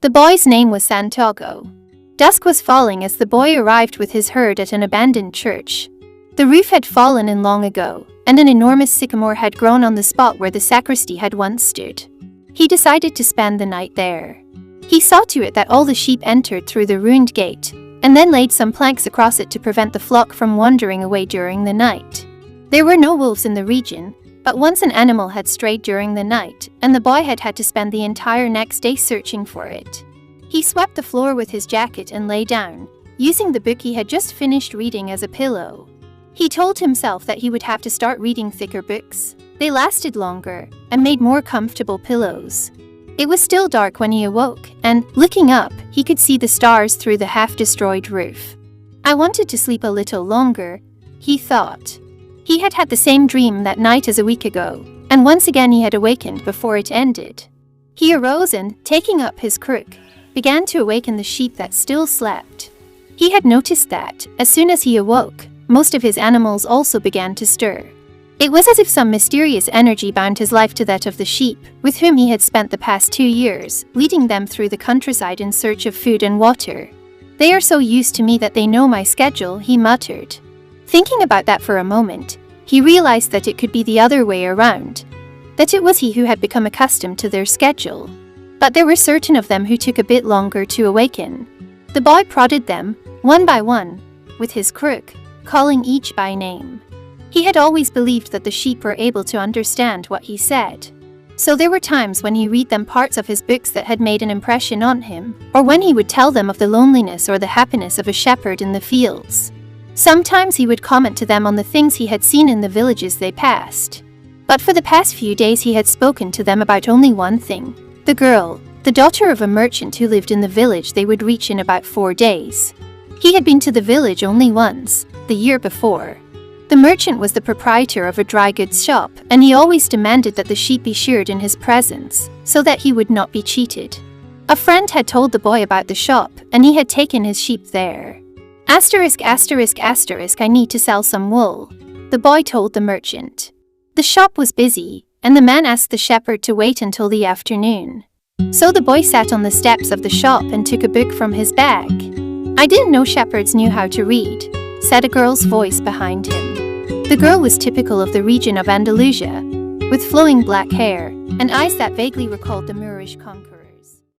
The boy's name was Santiago. Dusk was falling as the boy arrived with his herd at an abandoned church. The roof had fallen in long ago, and an enormous sycamore had grown on the spot where the sacristy had once stood. He decided to spend the night there. He saw to it that all the sheep entered through the ruined gate, and then laid some planks across it to prevent the flock from wandering away during the night. There were no wolves in the region, but once an animal had strayed during the night, and the boy had had to spend the entire next day searching for it. He swept the floor with his jacket and lay down, using the book he had just finished reading as a pillow. He told himself that he would have to start reading thicker books. They lasted longer, and made more comfortable pillows. It was still dark when he awoke, and, looking up, he could see the stars through the half-destroyed roof. I wanted to sleep a little longer, he thought. He had had the same dream that night as a week ago, and once again he had awakened before it ended. He arose and, taking up his crook, began to awaken the sheep that still slept. He had noticed that, as soon as he awoke, most of his animals also began to stir. It was as if some mysterious energy bound his life to that of the sheep, with whom he had spent the past 2 years, leading them through the countryside in search of food and water. "They are so used to me that they know my schedule," he muttered. Thinking about that for a moment, he realized that it could be the other way around, that it was he who had become accustomed to their schedule. But there were certain of them who took a bit longer to awaken. The boy prodded them, one by one, with his crook, calling each by name. He had always believed that the sheep were able to understand what he said. So there were times when he read them parts of his books that had made an impression on him, or when he would tell them of the loneliness or the happiness of a shepherd in the fields. Sometimes he would comment to them on the things he had seen in the villages they passed. But for the past few days he had spoken to them about only one thing: the girl, the daughter of a merchant who lived in the village they would reach in about 4 days. He had been to the village only once, the year before. The merchant was the proprietor of a dry goods shop, and he always demanded that the sheep be sheared in his presence, so that he would not be cheated. A friend had told the boy about the shop, and he had taken his sheep there. *****, I need to sell some wool," the boy told the merchant. The shop was busy, and the man asked the shepherd to wait until the afternoon. So the boy sat on the steps of the shop and took a book from his bag. "I didn't know shepherds knew how to read," said a girl's voice behind him. The girl was typical of the region of Andalusia, with flowing black hair and eyes that vaguely recalled the Moorish conquerors.